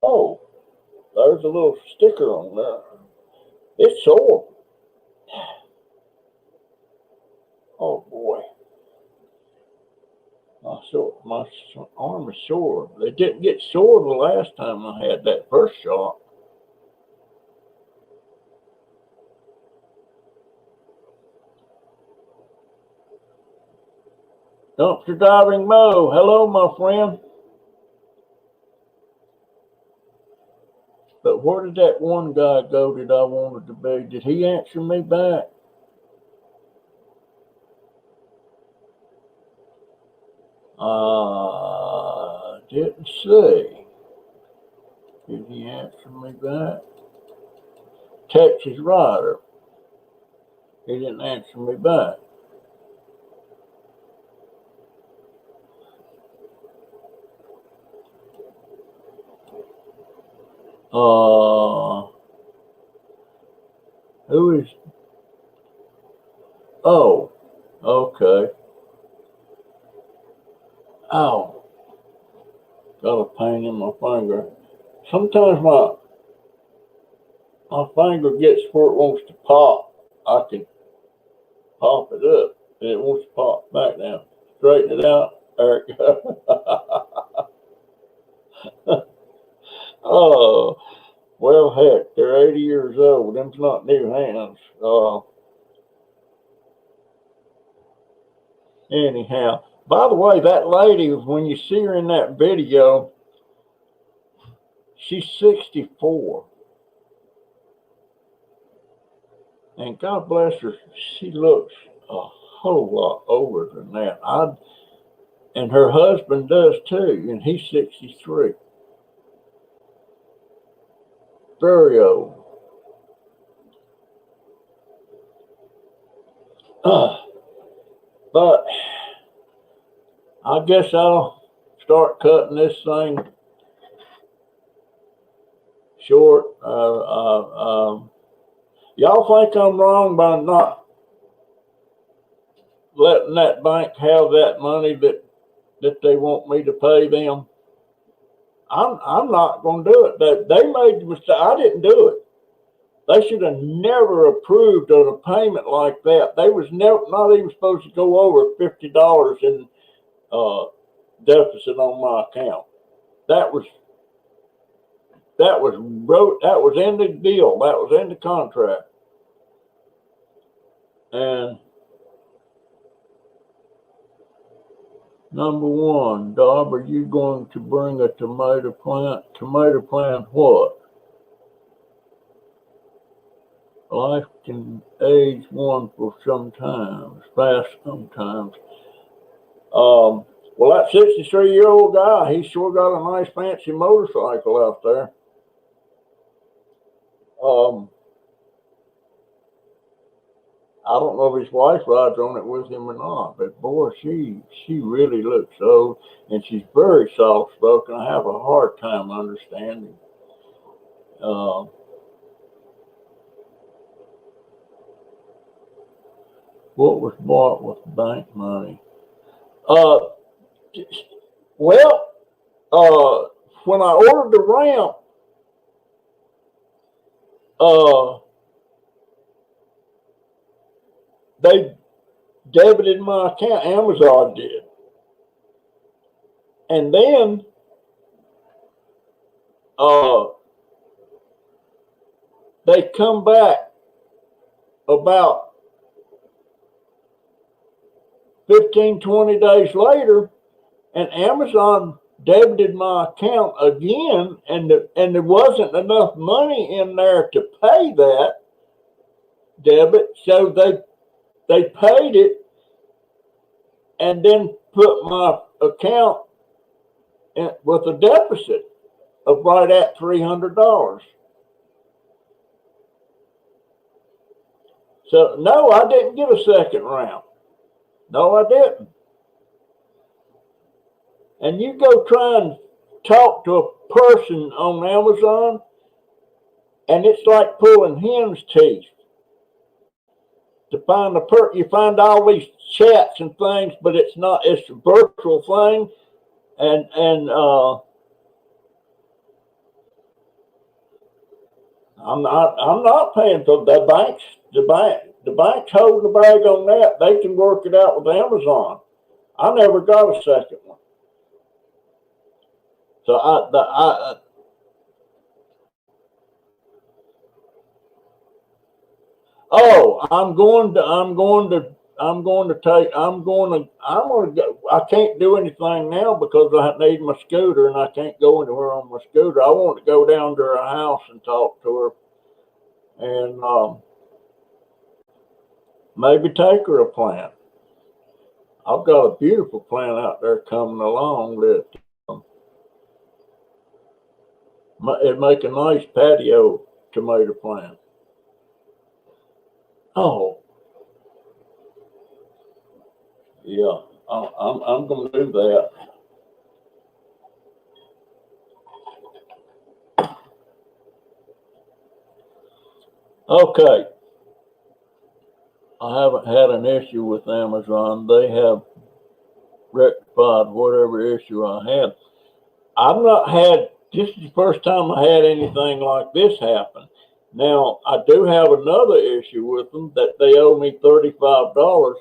[SPEAKER 1] oh, there's a little sticker on there. It's sore. Oh boy. My arm is sore. They didn't get sore the last time I had that first shot. Dumpster Diving Mo, hello, my friend. But where did that one guy go that I wanted to be? Did he answer me back? Didn't see. Did he answer me back? Texas Rider. He didn't answer me back. Who is? Oh, okay. Ow. Got a pain in my finger. Sometimes my finger gets where it wants to pop. I can pop it up and it wants to pop back down. Straighten it out. There it goes. Oh, well, heck, they're 80 years old. Them's not new hands. Anyhow, by the way, that lady, when you see her in that video, she's 64. And God bless her, she looks a whole lot older than that. And her husband does too, and he's 63. Very old. But I guess I'll start cutting this thing short. Y'all think I'm wrong by not letting that bank have that money that they want me to pay them? I'm not going to do it. They made the mistake. I didn't do it. They should have never approved of a payment like that. They was not even supposed to go over $50 in deficit on my account. That was in the deal. That was in the contract. And Number one, Dob, are you going to bring a tomato plant? Tomato plant what? Life can age one for sometimes, fast sometimes. Well, that 63-year-old guy, he sure got a nice fancy motorcycle out there. I don't know if his wife rides on it with him or not, but boy, she really looks old, and she's very soft spoken. I have a hard time understanding. What was bought with bank money? Well, when I ordered the ramp, they debited my account. Amazon did, and then they come back about 15, 20 days later, and Amazon debited my account again, and there wasn't enough money in there to pay that debit, so they paid it and then put my account with a deficit of right at $300. So no, I didn't get a second round. No, I didn't. And you go try and talk to a person on Amazon, and it's like pulling hen's teeth to find you find all these chats and things, but it's not. It's a virtual thing, and I'm not paying for the banks. The banks hold the bag on that. They can work it out with Amazon. I never got a second one. So I'm going to go. I can't do anything now because I need my scooter and I can't go anywhere on my scooter. I want to go down to her house and talk to her and maybe take her a plant. I've got a beautiful plant out there coming along that it'd make a nice patio tomato plant. Oh, yeah, I'm going to do that. Okay. I haven't had an issue with Amazon. They have rectified whatever issue I had. I've not had, this is the first time I had anything like this happen. Now, I do have another issue with them that they owe me $35.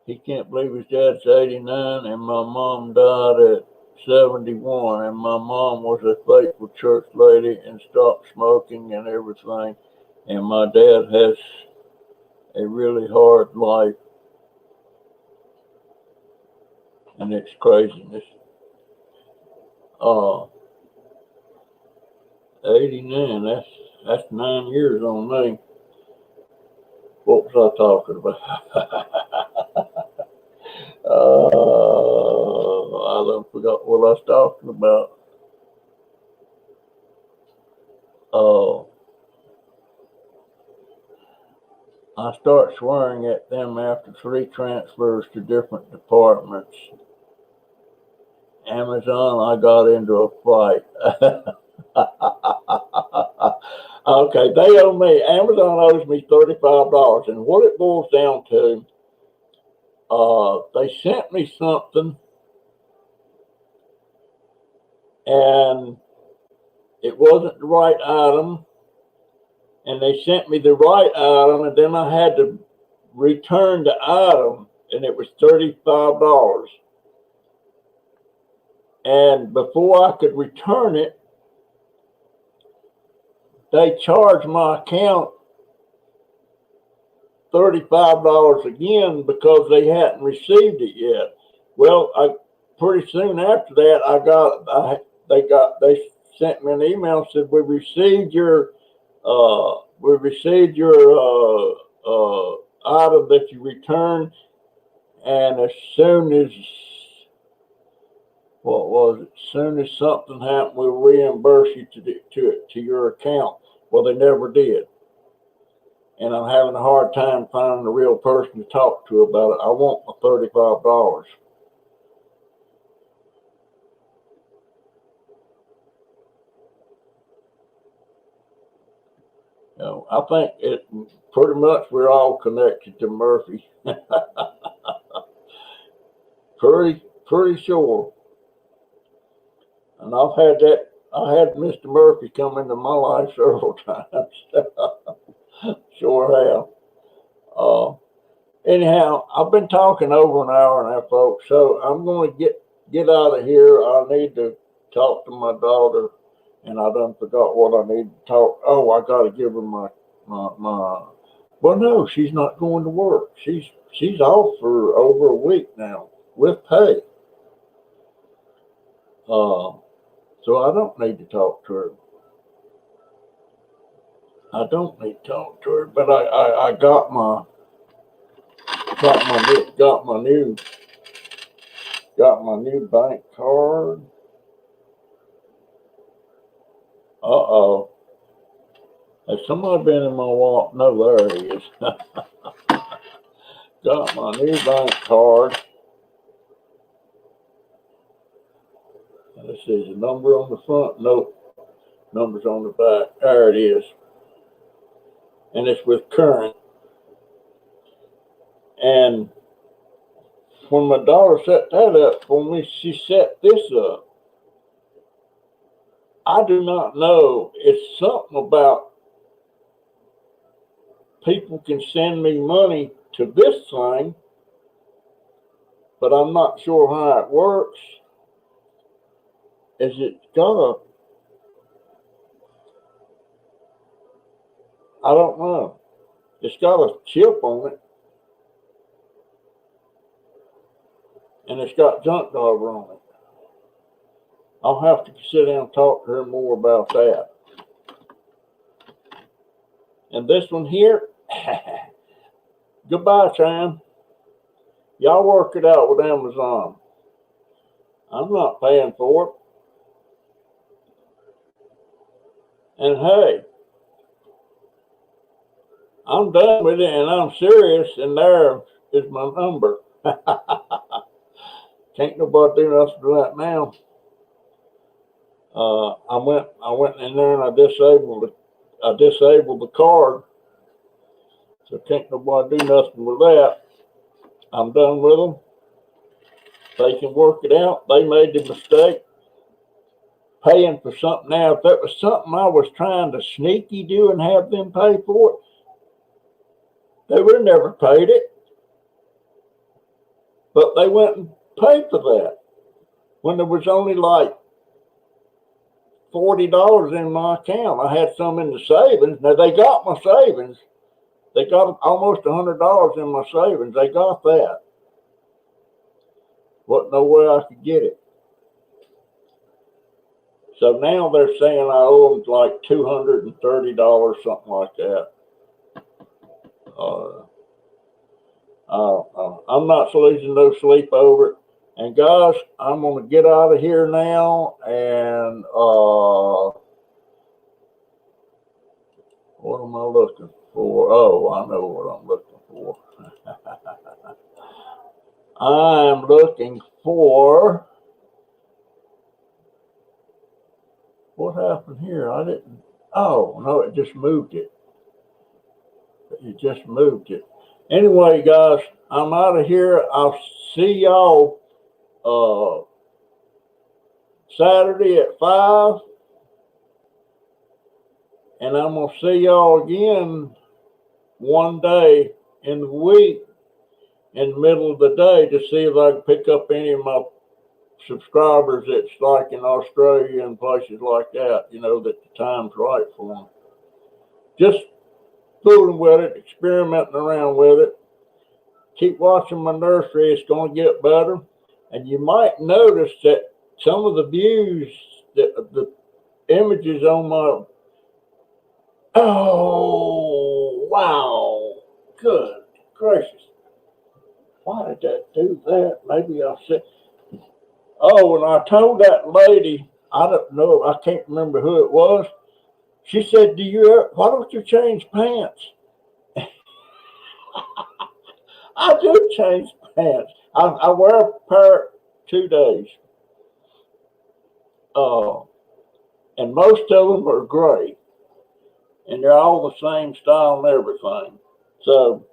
[SPEAKER 1] He can't believe his dad's 89 and my mom died at 71, and my mom was a faithful church lady and stopped smoking and everything. And my dad has a really hard life, and it's craziness. 89, that's 9 years on me. What was I talking about? I done forgot what I was talking about. I start swearing at them after 3 transfers to different departments. Amazon, I got into a fight. Okay, they owe me, Amazon owes me $35. And what it boils down to, they sent me something and it wasn't the right item. And they sent me the right item, and then I had to return the item, and it was $35. And before I could return it, they charged my account $35 again because they hadn't received it yet. Well, pretty soon after that, they sent me an email and said we received your item that you returned, and as soon as what was it? As soon as something happened, we'll reimburse you to your account. Well, they never did, and I'm having a hard time finding a real person to talk to about it. I want my $35. You know, I think it pretty much we're all connected to Murphy. Pretty sure. And I had Mr. Murphy come into my life several times. Sure have. Anyhow, I've been talking over an hour now, folks, so I'm going to get out of here. I need to talk to my daughter, and I done forgot what I need to talk. Oh, I got to give her my. Well, no, she's not going to work. She's off for over a week now with pay. So I don't need to talk to her. I don't need to talk to her, but I got my new bank card. Uh-oh. Has somebody been in my wallet? No, there it is. Got my new bank card. This is a number on the front. Nope. Numbers on the back. There it is. And it's with Current. And when my daughter set that up for me, she set this up. I do not know. It's something about people can send me money to this thing, but I'm not sure how it works. Is it got I don't know. It's got a chip on it, and it's got junk driver on it. I'll have to sit down and talk to her more about that. And this one here, goodbye, Sam. Y'all work it out with Amazon. I'm not paying for it. And hey, I'm done with it, and I'm serious, and there is my number. Can't nobody do nothing to that now. I went in there and I disabled the card. So can't nobody do nothing with that. I'm done with them. They can work it out. They made the mistake paying for something. Now, if that was something I was trying to sneaky do and have them pay for it, they would have never paid it. But they went and paid for that when there was only like $40 in my account. I had some in the savings. Now they got my savings. They got almost $100 in my savings. They got that. Wasn't no way I could get it. So now they're saying I owe them like $230, something like that. I'm not losing no sleep over it. And guys, I'm going to get out of here now. And what am I looking for? Oh, I know what I'm looking for. I'm looking for, what happened here? Oh, no, it just moved it. It just moved it. Anyway, guys, I'm out of here. I'll see y'all Saturday at 5. And I'm going to see y'all again one day in the week in the middle of the day to see if I can pick up any of my subscribers that's like in Australia and places like that, you know, that the time's right for them. Just fooling with it, experimenting around with it. Keep watching my nursery. It's going to get better. And you might notice that some of the views, the images on my, oh, wow, good gracious. Why did that do that? Maybe I said, oh, and I told that lady, I don't know, I can't remember who it was. She said, why don't you change pants? I do change pants. I wear a pair 2 days. And most of them are gray. And they're all the same style and everything. So,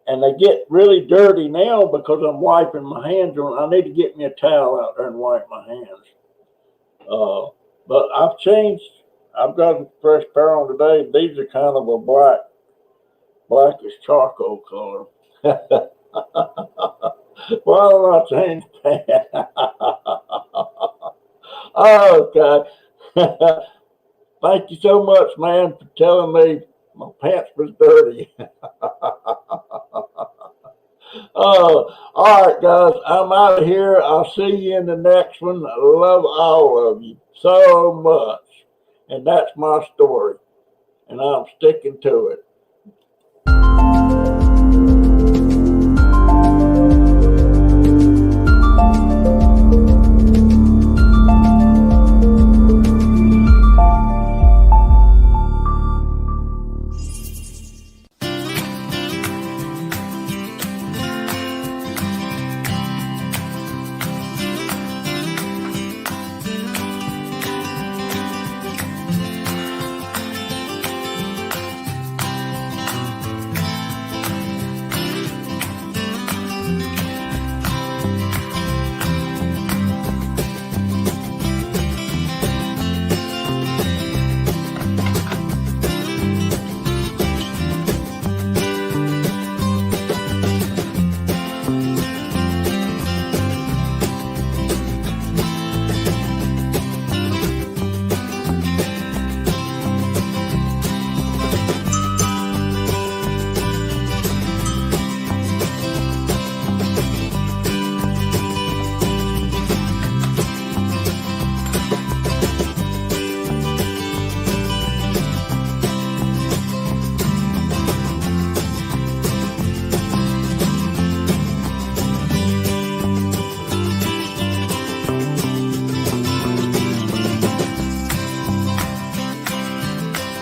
[SPEAKER 1] and they get really dirty now because I'm wiping my hands on. I need to get me a towel out there and wipe my hands. But I've got a fresh pair on today. These are kind of a blackish charcoal color. Why don't I change pants? Okay. Thank you so much, man, for telling me my pants was dirty. Oh, all right, guys. I'm out of here. I'll see you in the next one. I love all of you so much. And that's my story. And I'm sticking to it.